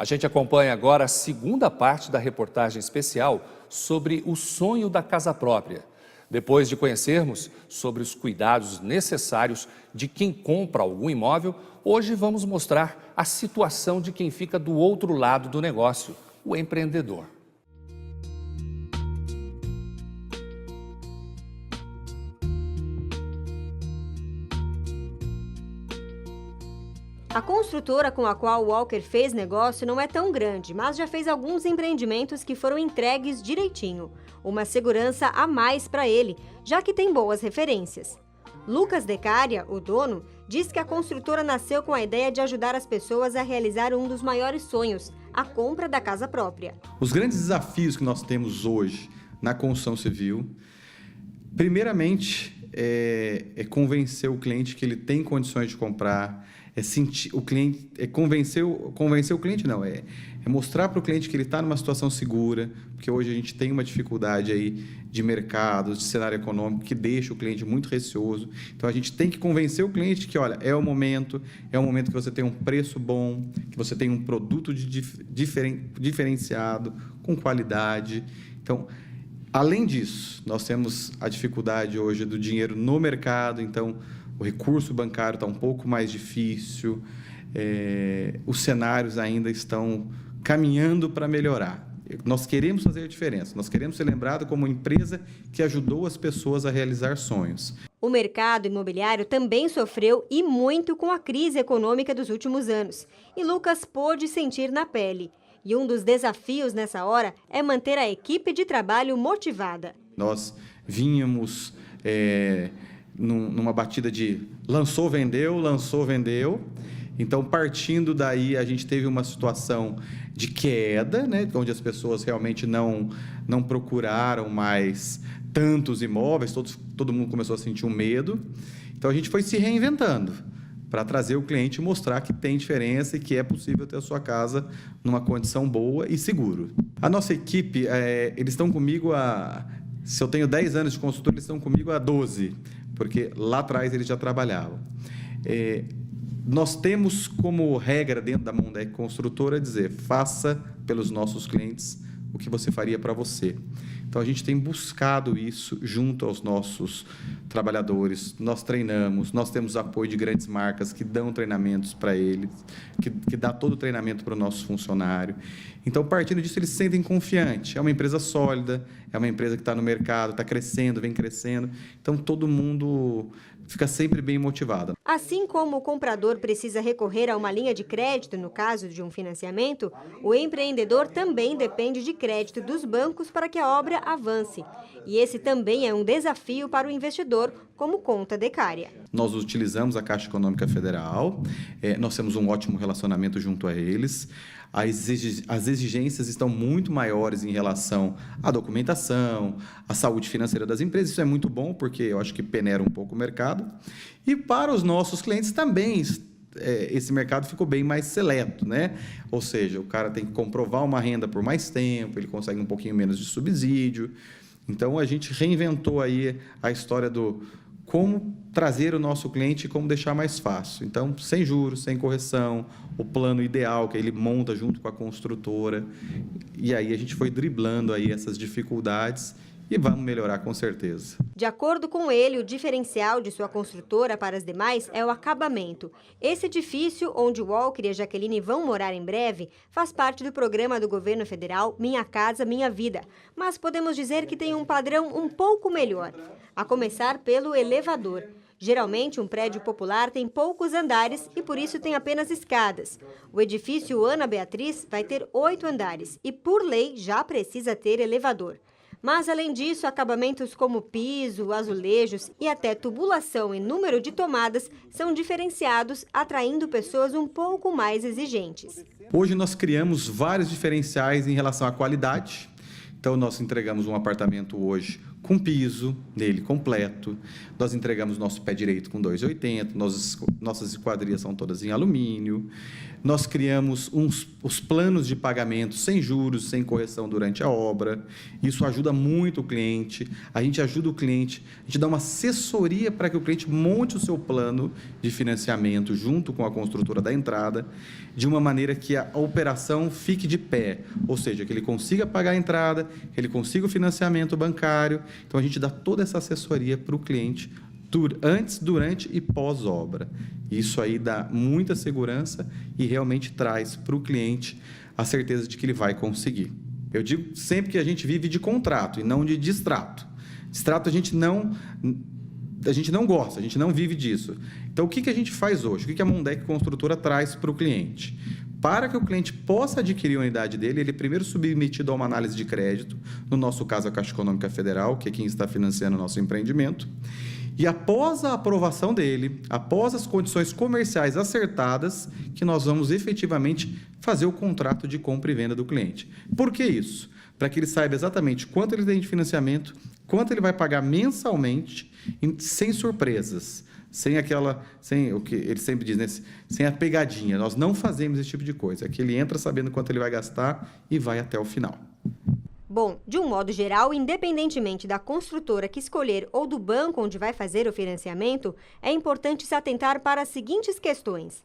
A gente acompanha agora a segunda parte da reportagem especial sobre o sonho da casa própria. Depois de conhecermos sobre os cuidados necessários de quem compra algum imóvel, hoje vamos mostrar a situação de quem fica do outro lado do negócio, o empreendedor. A construtora com a qual Walker fez negócio não é tão grande, mas já fez alguns empreendimentos que foram entregues direitinho. Uma segurança a mais para ele, já que tem boas referências. Lucas Decaria, o dono, diz que a construtora nasceu com a ideia de ajudar as pessoas a realizar um dos maiores sonhos, a compra da casa própria. Os grandes desafios que nós temos hoje na construção civil, primeiramente, é convencer o cliente que ele tem condições de comprar, convencer o cliente não, é mostrar para o cliente que ele está numa situação segura, porque hoje a gente tem uma dificuldade aí de mercado, de cenário econômico, que deixa o cliente muito receoso. Então, a gente tem que convencer o cliente que, olha, é o momento que você tem um preço bom, que você tem um produto diferenciado, com qualidade. Então, além disso, nós temos a dificuldade hoje do dinheiro no mercado, então o recurso bancário está um pouco mais difícil, os cenários ainda estão caminhando para melhorar. Nós queremos fazer a diferença, nós queremos ser lembrados como empresa que ajudou as pessoas a realizar sonhos. O mercado imobiliário também sofreu e muito com a crise econômica dos últimos anos, e Lucas pôde sentir na pele. E um dos desafios nessa hora é manter a equipe de trabalho motivada. Nós vínhamos numa batida de lançou, vendeu. Então, partindo daí, a gente teve uma situação de queda, né, onde as pessoas realmente não procuraram mais tantos imóveis, todo mundo começou a sentir um medo. Então, a gente foi se reinventando para trazer o cliente e mostrar que tem diferença e que é possível ter a sua casa numa condição boa e seguro. A nossa equipe, eles estão comigo se eu tenho 10 anos de consultor, eles estão comigo há 12, porque lá atrás eles já trabalhavam. Nós temos como regra dentro da Mondec Construtora dizer, faça pelos nossos clientes o que você faria para você. Então, a gente tem buscado isso junto aos nossos trabalhadores, nós treinamos, nós temos apoio de grandes marcas que dão treinamentos para eles, que dá todo o treinamento para o nosso funcionário. Então, partindo disso, eles se sentem confiantes. É uma empresa sólida, é uma empresa que está no mercado, está crescendo, vem crescendo. Então, todo mundo fica sempre bem motivado. Assim como o comprador precisa recorrer a uma linha de crédito no caso de um financiamento, o empreendedor também depende de crédito dos bancos para que a obra avance. E esse também é um desafio para o investidor, como conta Decaria. Nós utilizamos a Caixa Econômica Federal, nós temos um ótimo relacionamento junto a eles. As exigências estão muito maiores em relação à documentação, à saúde financeira das empresas. Isso é muito bom, porque eu acho que peneira um pouco o mercado. E para os nossos clientes também, esse mercado ficou bem mais seleto, né? Ou seja, o cara tem que comprovar uma renda por mais tempo, ele consegue um pouquinho menos de subsídio. Então, a gente reinventou aí a história do como trazer o nosso cliente e como deixar mais fácil. Então, sem juros, sem correção, o plano ideal que ele monta junto com a construtora. E aí a gente foi driblando aí essas dificuldades e vamos melhorar com certeza. De acordo com ele, o diferencial de sua construtora para as demais é o acabamento. Esse edifício, onde Walker e a Jaqueline vão morar em breve, faz parte do programa do governo federal Minha Casa Minha Vida, mas podemos dizer que tem um padrão um pouco melhor, a começar pelo elevador. Geralmente, um prédio popular tem poucos andares e, por isso, tem apenas escadas. O edifício Ana Beatriz vai ter 8 andares e, por lei, já precisa ter elevador. Mas, além disso, acabamentos como piso, azulejos e até tubulação e número de tomadas são diferenciados, atraindo pessoas um pouco mais exigentes. Hoje nós criamos vários diferenciais em relação à qualidade. Então, nós entregamos um apartamento hoje com piso nele completo. Nós entregamos nosso pé direito com 2,80, nossas esquadrias são todas em alumínio. Nós criamos os planos de pagamento sem juros, sem correção durante a obra. Isso ajuda muito o cliente. A gente ajuda o cliente, a gente dá uma assessoria para que o cliente monte o seu plano de financiamento junto com a construtora da entrada, de uma maneira que a operação fique de pé, ou seja, que ele consiga pagar a entrada, que ele consiga o financiamento bancário. Então, a gente dá toda essa assessoria para o cliente antes, durante e pós-obra. Isso aí dá muita segurança e realmente traz para o cliente a certeza de que ele vai conseguir. Eu digo sempre que a gente vive de contrato e não de distrato. Distrato a gente não gosta, a gente não vive disso. Então, o que a gente faz hoje? O que a Mondec Construtora traz para o cliente? Para que o cliente possa adquirir a unidade dele, ele é primeiro submetido a uma análise de crédito, no nosso caso a Caixa Econômica Federal, que é quem está financiando o nosso empreendimento. E após a aprovação dele, após as condições comerciais acertadas, que nós vamos efetivamente fazer o contrato de compra e venda do cliente. Por que isso? Para que ele saiba exatamente quanto ele tem de financiamento, quanto ele vai pagar mensalmente, sem surpresas, sem o que ele sempre diz, né? Sem a pegadinha. Nós não fazemos esse tipo de coisa. É que ele entra sabendo quanto ele vai gastar e vai até o final. Bom, de um modo geral, independentemente da construtora que escolher ou do banco onde vai fazer o financiamento, é importante se atentar para as seguintes questões.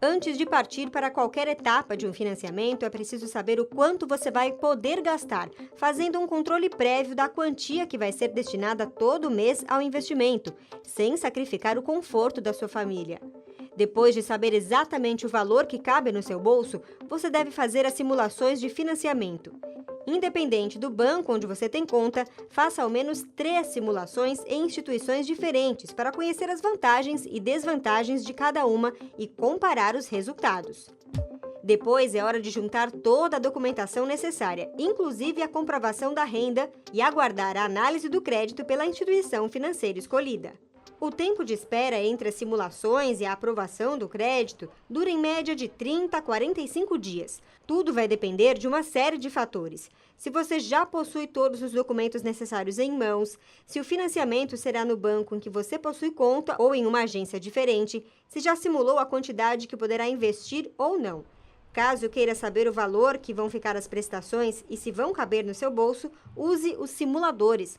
Antes de partir para qualquer etapa de um financiamento, é preciso saber o quanto você vai poder gastar, fazendo um controle prévio da quantia que vai ser destinada todo mês ao investimento, sem sacrificar o conforto da sua família. Depois de saber exatamente o valor que cabe no seu bolso, você deve fazer as simulações de financiamento. Independente do banco onde você tem conta, faça ao menos 3 simulações em instituições diferentes para conhecer as vantagens e desvantagens de cada uma e comparar os resultados. Depois é hora de juntar toda a documentação necessária, inclusive a comprovação da renda, e aguardar a análise do crédito pela instituição financeira escolhida. O tempo de espera entre as simulações e a aprovação do crédito dura em média de 30 a 45 dias. Tudo vai depender de uma série de fatores. Se você já possui todos os documentos necessários em mãos, se o financiamento será no banco em que você possui conta ou em uma agência diferente, se já simulou a quantidade que poderá investir ou não. Caso queira saber o valor que vão ficar as prestações e se vão caber no seu bolso, use os simuladores.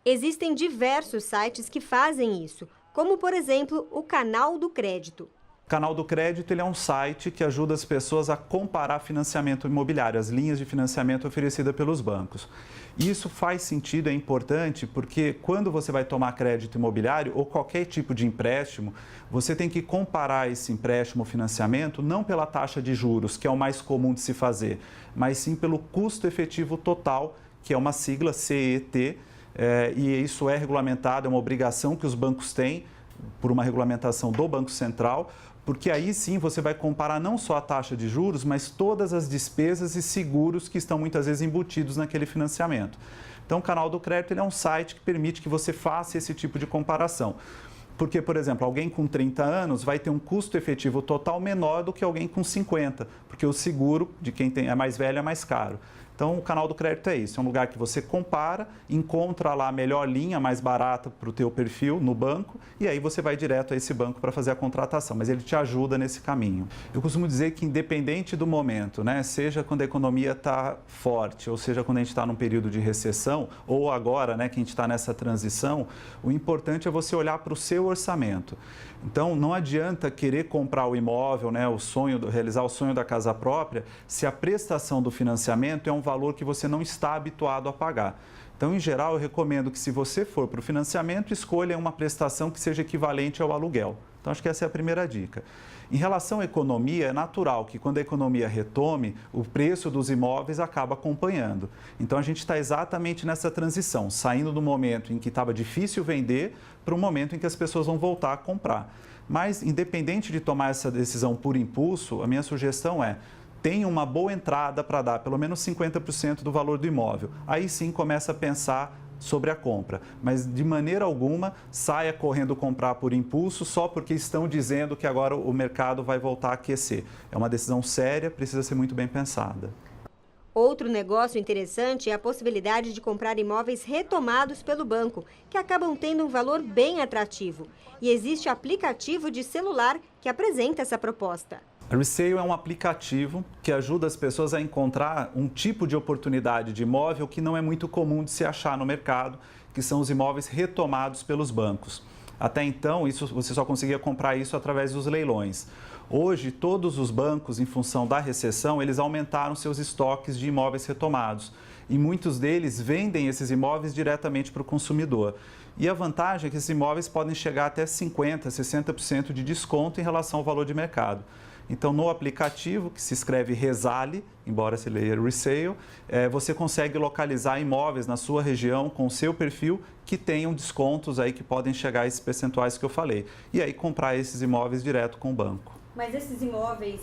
Existem diversos sites que fazem isso, como, por exemplo, o Canal do Crédito. O Canal do Crédito ele é um site que ajuda as pessoas a comparar financiamento imobiliário, as linhas de financiamento oferecidas pelos bancos. E isso faz sentido, é importante, porque quando você vai tomar crédito imobiliário ou qualquer tipo de empréstimo, você tem que comparar esse empréstimo ou financiamento não pela taxa de juros, que é o mais comum de se fazer, mas sim pelo custo efetivo total, que é uma sigla CET, e isso é regulamentado, é uma obrigação que os bancos têm por uma regulamentação do Banco Central, porque aí sim você vai comparar não só a taxa de juros, mas todas as despesas e seguros que estão muitas vezes embutidos naquele financiamento. Então, o Canal do Crédito ele é um site que permite que você faça esse tipo de comparação. Porque, por exemplo, alguém com 30 anos vai ter um custo efetivo total menor do que alguém com 50, porque o seguro de quem é mais velho é mais caro. Então, o Canal do Crédito é isso, é um lugar que você compara, encontra lá a melhor linha, mais barata para o teu perfil no banco, e aí você vai direto a esse banco para fazer a contratação, mas ele te ajuda nesse caminho. Eu costumo dizer que independente do momento, né, seja quando a economia está forte, ou seja quando a gente está num período de recessão, ou agora, né, que a gente está nessa transição, o importante é você olhar para o seu orçamento. Então, não adianta querer comprar o imóvel, né, realizar o sonho da casa própria, se a prestação do financiamento é um valor que você não está habituado a pagar. Então, em geral, eu recomendo que se você for para o financiamento, escolha uma prestação que seja equivalente ao aluguel. Então, acho que essa é a primeira dica. Em relação à economia, é natural que quando a economia retome, o preço dos imóveis acaba acompanhando. Então, a gente está exatamente nessa transição, saindo do momento em que estava difícil vender para o momento em que as pessoas vão voltar a comprar. Mas, independente de tomar essa decisão por impulso, a minha sugestão é: tenha uma boa entrada para dar pelo menos 50% do valor do imóvel. Aí sim começa a pensar sobre a compra, mas de maneira alguma saia correndo comprar por impulso só porque estão dizendo que agora o mercado vai voltar a aquecer. É uma decisão séria, precisa ser muito bem pensada. Outro negócio interessante é a possibilidade de comprar imóveis retomados pelo banco, que acabam tendo um valor bem atrativo. E existe aplicativo de celular que apresenta essa proposta. A Resale é um aplicativo que ajuda as pessoas a encontrar um tipo de oportunidade de imóvel que não é muito comum de se achar no mercado, que são os imóveis retomados pelos bancos. Até então, você só conseguia comprar isso através dos leilões. Hoje, todos os bancos, em função da recessão, eles aumentaram seus estoques de imóveis retomados. E muitos deles vendem esses imóveis diretamente para o consumidor. E a vantagem é que esses imóveis podem chegar até 50%, 60% de desconto em relação ao valor de mercado. Então, no aplicativo, que se escreve Resale, embora se leia Resale, você consegue localizar imóveis na sua região com o seu perfil que tenham descontos aí que podem chegar a esses percentuais que eu falei. E aí comprar esses imóveis direto com o banco. Mas esses imóveis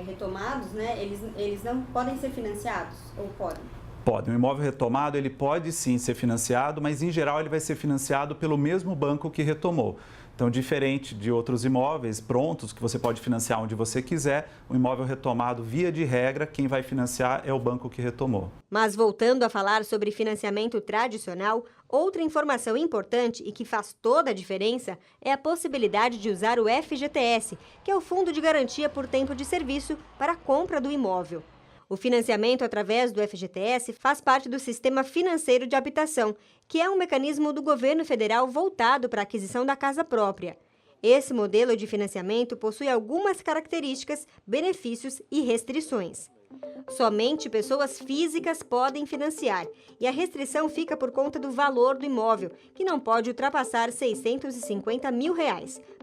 retomados, né, eles não podem ser financiados ou podem? Pode. Um imóvel retomado, ele pode sim ser financiado, mas em geral ele vai ser financiado pelo mesmo banco que retomou. Então, diferente de outros imóveis prontos, que você pode financiar onde você quiser, o imóvel retomado, via de regra, quem vai financiar é o banco que retomou. Mas voltando a falar sobre financiamento tradicional, outra informação importante e que faz toda a diferença é a possibilidade de usar o FGTS, que é o Fundo de Garantia por Tempo de Serviço, para a compra do imóvel. O financiamento através do FGTS faz parte do Sistema Financeiro de Habitação, que é um mecanismo do governo federal voltado para a aquisição da casa própria. Esse modelo de financiamento possui algumas características, benefícios e restrições. Somente pessoas físicas podem financiar e a restrição fica por conta do valor do imóvel, que não pode ultrapassar R$ 650 mil.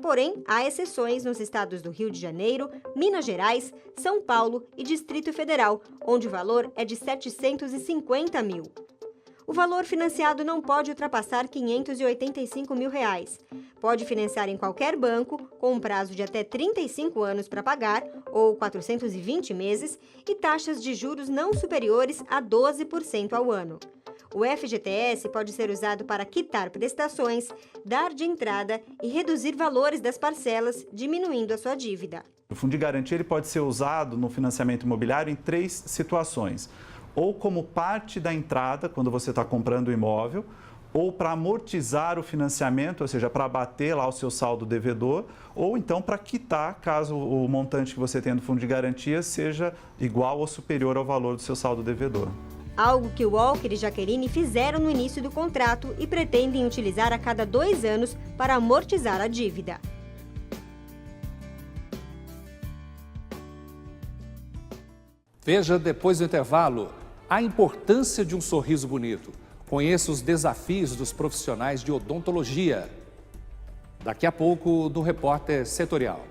Porém, há exceções nos estados do Rio de Janeiro, Minas Gerais, São Paulo e Distrito Federal, onde o valor é de R$ 750 mil. O valor financiado não pode ultrapassar R$ 585 mil. Pode financiar em qualquer banco, com um prazo de até 35 anos para pagar, ou 420 meses, e taxas de juros não superiores a 12% ao ano. O FGTS pode ser usado para quitar prestações, dar de entrada e reduzir valores das parcelas, diminuindo a sua dívida. O Fundo de Garantia ele pode ser usado no financiamento imobiliário em 3 situações. Ou como parte da entrada, quando você está comprando o imóvel, ou para amortizar o financiamento, ou seja, para abater lá o seu saldo devedor, ou então para quitar, caso o montante que você tem do fundo de garantia seja igual ou superior ao valor do seu saldo devedor. Algo que Walker e Jaqueline fizeram no início do contrato e pretendem utilizar a cada 2 anos para amortizar a dívida. Veja depois do intervalo a importância de um sorriso bonito. Conheça os desafios dos profissionais de odontologia. Daqui a pouco, do Repórter Setorial.